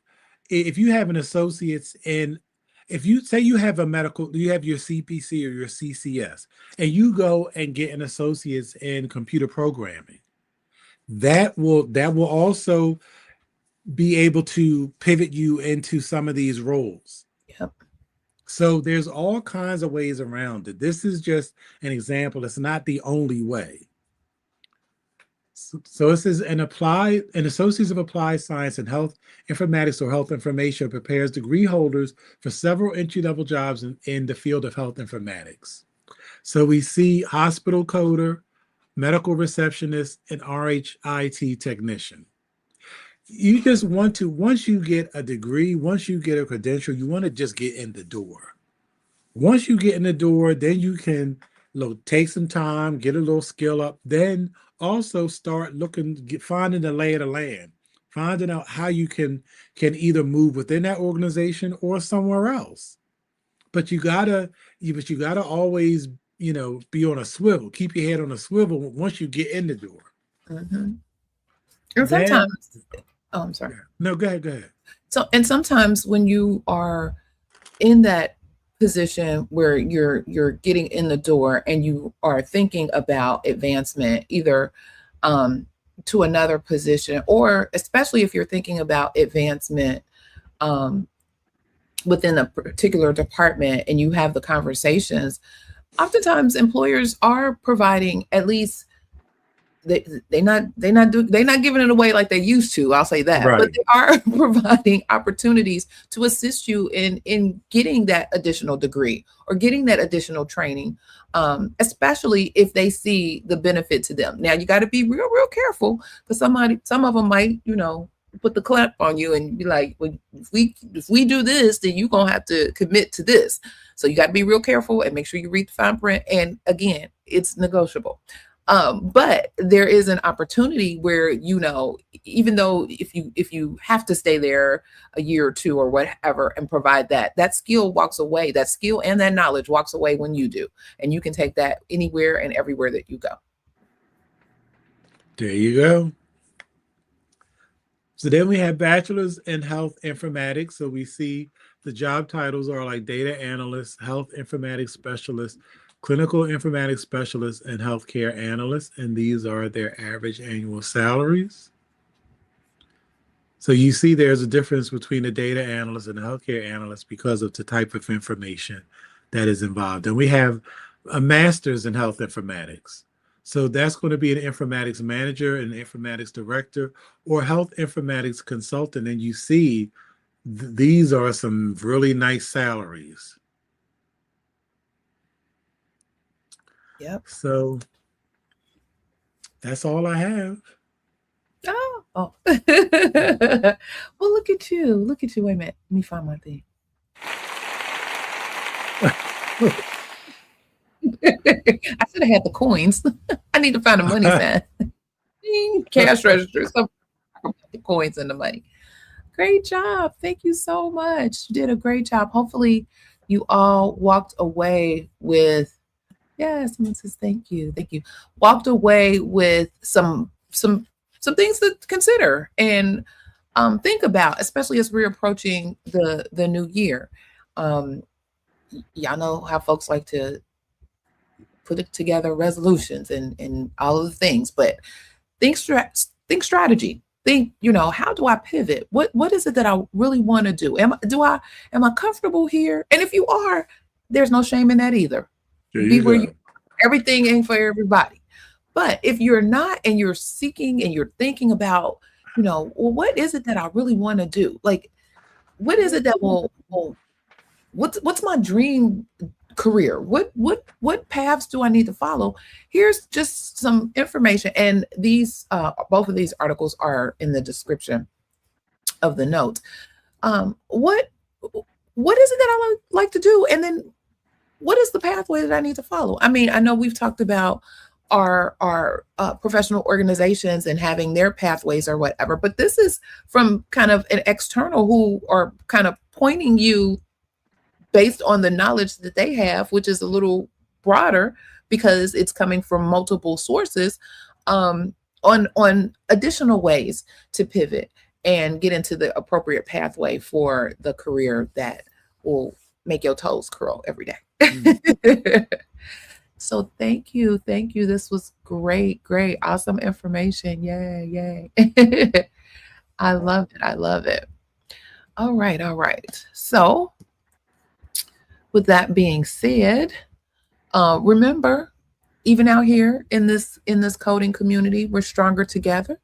if you have an associate's in, if you say you have a medical, you have your CPC or your CCS, and you go and get an associate's in computer programming, that will also be able to pivot you into some of these roles. Yep. So there's all kinds of ways around it. This is just an example. It's not the only way. So this is an Associates of Applied Science in Health Informatics or Health Information prepares degree holders for several entry-level jobs in the field of health informatics. So we see hospital coder, medical receptionist, and RHIT technician. You just want to, once you get a degree, once you get a credential, you want to just get in the door. Once you get in the door, then you can take some time, get a little skill up, then also start finding the lay of the land, finding out how you can either move within that organization or somewhere else. But you gotta always, be on a swivel, keep your head on a swivel once you get in the door. Mm-hmm. And sometimes, I'm sorry. No, go ahead. So, and sometimes when you are in that position where you're getting in the door and you are thinking about advancement, either to another position, or especially if you're thinking about advancement within a particular department, and you have the conversations, oftentimes employers are providing at least they're not giving it away like they used to. I'll say that, right. But they are providing opportunities to assist you in getting that additional degree or getting that additional training, especially if they see the benefit to them. Now you got to be real careful, because some of them might, put the clamp on you and be like, well, if we do this, then you're gonna have to commit to this. So you got to be real careful and make sure you read the fine print. And again, it's negotiable. But there is an opportunity where, even though if you have to stay there a year or two or whatever and provide that skill walks away, that skill and that knowledge walks away when you do, and you can take that anywhere and everywhere that you go. There you go. So then we have bachelor's in health informatics. So we see the job titles are like data analyst, health informatics specialist, clinical informatics specialist, and healthcare analyst, and these are their average annual salaries. So you see there's a difference between the data analyst and the healthcare analyst because of the type of information that is involved. And we have a master's in health informatics. So that's going to be an informatics manager, an informatics director, or health informatics consultant. And you see these are some really nice salaries. Yep. So that's all I have. Oh. Well, look at you. Wait a minute. Let me find my thing. I should have had the coins. I need to find the money sign. Cash register. So the coins and the money. Great job. Thank you so much. You did a great job. Hopefully you all walked away with, someone says thank you. Walked away with some things to consider and think about, especially as we're approaching the new year. Y'all know how folks like to put it together resolutions and all of the things, but think strategy. Think, how do I pivot? What is it that I really want to do? Am I comfortable here? And if you are, there's no shame in that either. Be where you, everything ain't for everybody. But if you're not, and you're seeking and you're thinking about, well, what is it that I really want to do? Like, what is it that what's my dream career? What paths do I need to follow? Here's just some information. And these, both of these articles are in the description of the notes. What is it that I like to do? And then what is the pathway that I need to follow? I mean, I know we've talked about our professional organizations and having their pathways or whatever, but this is from kind of an external who are kind of pointing you based on the knowledge that they have, which is a little broader because it's coming from multiple sources, on additional ways to pivot and get into the appropriate pathway for the career that will make your toes curl every day. So thank you. Thank you. This was great, great, awesome information. Yay, yay. I love it. I love it. All right, all right. So with that being said, remember, even out here in this coding community, we're stronger together.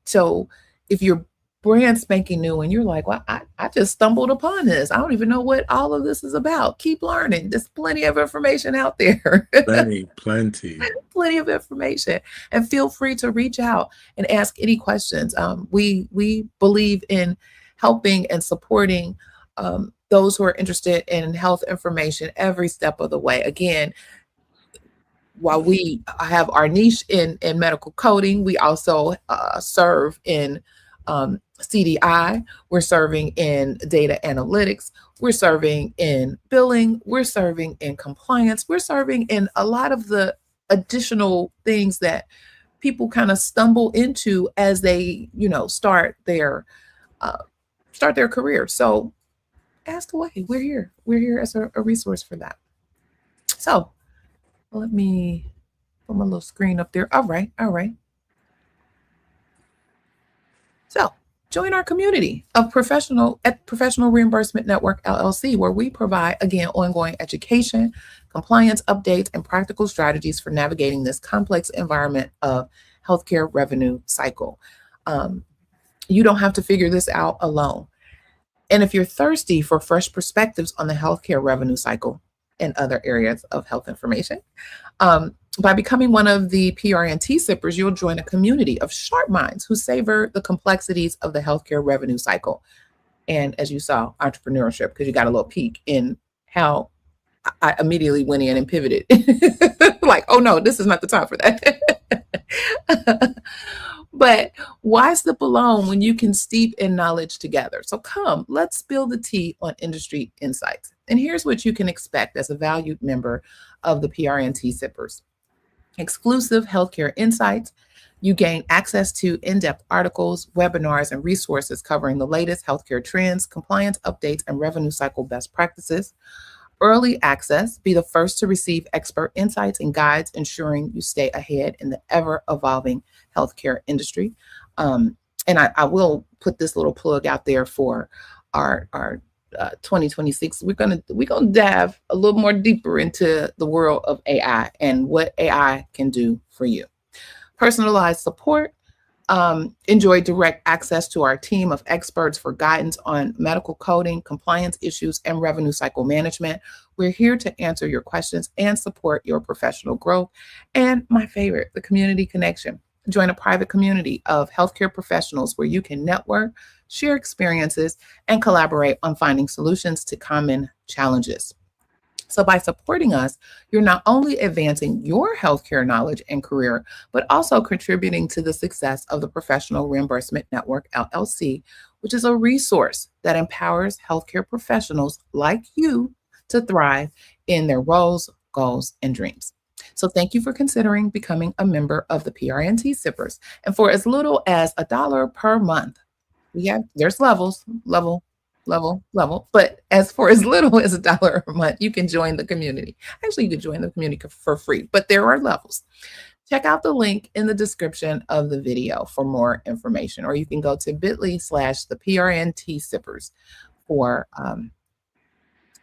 So if you're brand spanking new and you're like, well, I just stumbled upon this, I don't even know what all of this is about, keep learning. There's plenty of information out there. Plenty. Plenty of information, and feel free to reach out and ask any questions. We believe in helping and supporting those who are interested in health information every step of the way. Again, while we have our niche in medical coding, we also serve in CDI, we're serving in data analytics, we're serving in billing, we're serving in compliance, we're serving in a lot of the additional things that people kind of stumble into as they, start their career. So ask away. We're here. We're here as a resource for that. So let me put my little screen up there. All right. So join our community of Professional Reimbursement Network, LLC, where we provide, again, ongoing education, compliance updates, and practical strategies for navigating this complex environment of healthcare revenue cycle. You don't have to figure this out alone. And if you're thirsty for fresh perspectives on the healthcare revenue cycle and other areas of health information, by becoming one of the PRNT sippers, you'll join a community of sharp minds who savor the complexities of the healthcare revenue cycle. And as you saw, entrepreneurship, because you got a little peek in how I immediately went in and pivoted. Like, oh no, this is not the time for that. But why slip alone when you can steep in knowledge together? So come, let's spill the tea on industry insights. And here's what you can expect as a valued member of the PRNT Sippers. Exclusive healthcare insights. You gain access to in-depth articles, webinars, and resources covering the latest healthcare trends, compliance updates, and revenue cycle best practices. Early access. Be the first to receive expert insights and guides, ensuring you stay ahead in the ever-evolving healthcare industry. And I will put this little plug out there for our 2026. We're gonna dive a little more deeper into the world of AI and what AI can do for you. Personalized support. Enjoy direct access to our team of experts for guidance on medical coding, compliance issues, and revenue cycle management. We're here to answer your questions and support your professional growth. And my favorite, the community connection. Join a private community of healthcare professionals where you can network, share experiences, and collaborate on finding solutions to common challenges. So by supporting us, you're not only advancing your healthcare knowledge and career, but also contributing to the success of the Professional Reimbursement Network, LLC, which is a resource that empowers healthcare professionals like you to thrive in their roles, goals, and dreams. So thank you for considering becoming a member of the PRNT Sippers. And for as little as $1 per month, there's levels, but as for as little as $1 a month, you can join the community. Actually, you can join the community for free, but there are levels. Check out the link in the description of the video for more information, or you can go to bit.ly/the PRNT Sippers for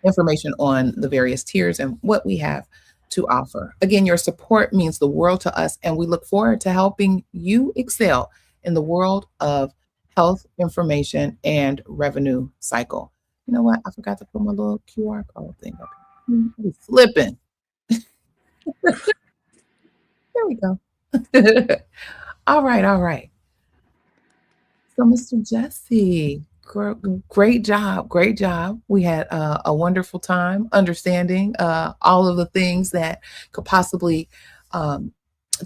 information on the various tiers and what we have to offer. Again, your support means the world to us, and we look forward to helping you excel in the world of health information and revenue cycle. You know what? I forgot to put my little QR code thing up here. I'm flipping. There we go. All right. So, Mr. Jesse, great job. We had a wonderful time understanding all of the things that could possibly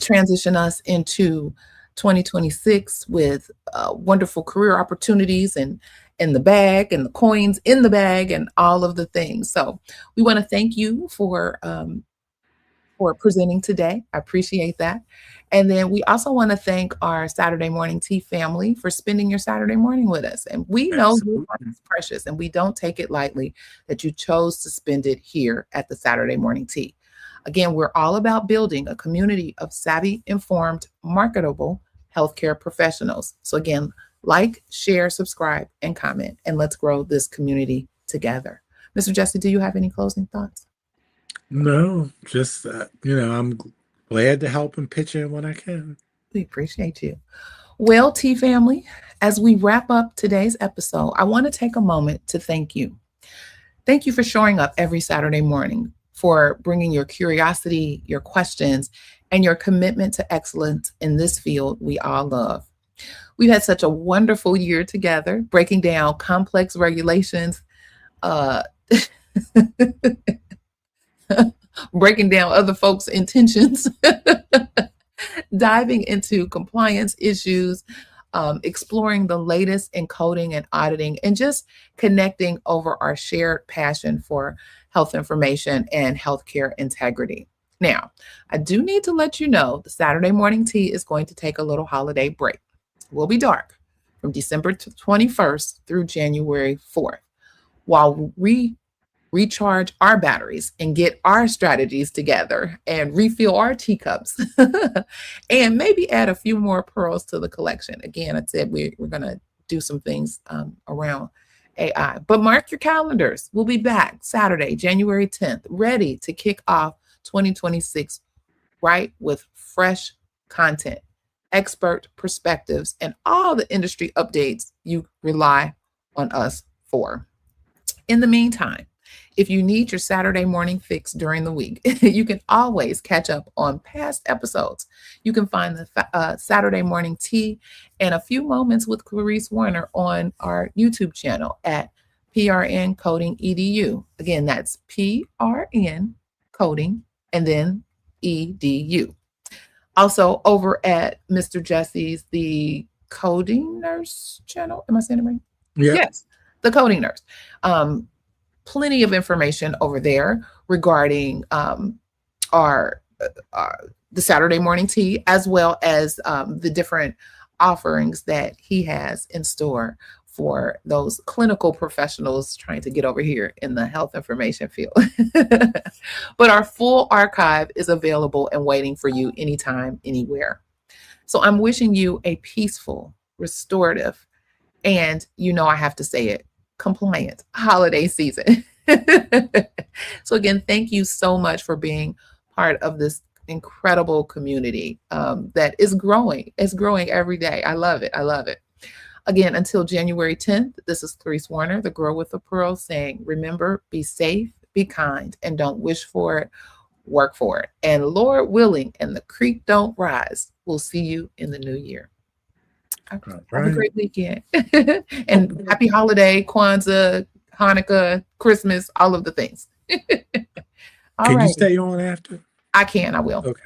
transition us into 2026 with wonderful career opportunities and in the bag and the coins in the bag and all of the things. So we want to thank you for for presenting today. I appreciate that. And then we also want to thank our Saturday Morning Tea family for spending your Saturday morning with us. And we know your Absolutely. time is precious, and we don't take it lightly that you chose to spend it here at the Saturday Morning Tea. Again, we're all about building a community of savvy, informed, marketable healthcare professionals. So again, like, share, subscribe, and comment, and let's grow this community together. Mr. Jesse, do you have any closing thoughts? No, just I'm glad to help and pitch in when I can. We appreciate you. Well, Tea family, as we wrap up today's episode, I want to take a moment to thank you. Thank you for showing up every Saturday morning, for bringing your curiosity, your questions, and your commitment to excellence in this field we all love. We've had such a wonderful year together, breaking down complex regulations, breaking down other folks' intentions, diving into compliance issues, exploring the latest in coding and auditing, and just connecting over our shared passion for health information and healthcare integrity. Now, I do need to let you know the Saturday Morning Tea is going to take a little holiday break. We'll be dark from December 21st through January 4th, while we recharge our batteries and get our strategies together and refill our teacups and maybe add a few more pearls to the collection. Again, I said we're going to do some things around AI, but mark your calendars. We'll be back Saturday, January 10th, ready to kick off 2026 right with fresh content, expert perspectives, and all the industry updates you rely on us for. In the meantime, if you need your Saturday morning fix during the week, you can always catch up on past episodes. You can find the Saturday Morning Tea and a few moments with Clarice Warner on our YouTube channel at PRN Coding EDU. Again, that's PRN Coding and then EDU. Also over at Mr. Jesse's The Coding Nurse channel. Am I saying it right? Yeah. Yes, The Coding Nurse. Plenty of information over there regarding the Saturday Morning Tea, as well as the different offerings that he has in store for those clinical professionals trying to get over here in the health information field. But our full archive is available and waiting for you anytime, anywhere. So I'm wishing you a peaceful, restorative, and I have to say it, compliant holiday season. So again, thank you so much for being part of this incredible community that is growing. It's growing every day. I love it. I love it. Again, until January 10th, this is Clarice Warner, the girl with the pearl, saying, remember, be safe, be kind, and don't wish for it, work for it. And Lord willing, and the creek don't rise, we'll see you in the new year. Have a great weekend. And happy holiday, Kwanzaa, Hanukkah, Christmas, all of the things. Can you stay on after? I can. I will. Okay.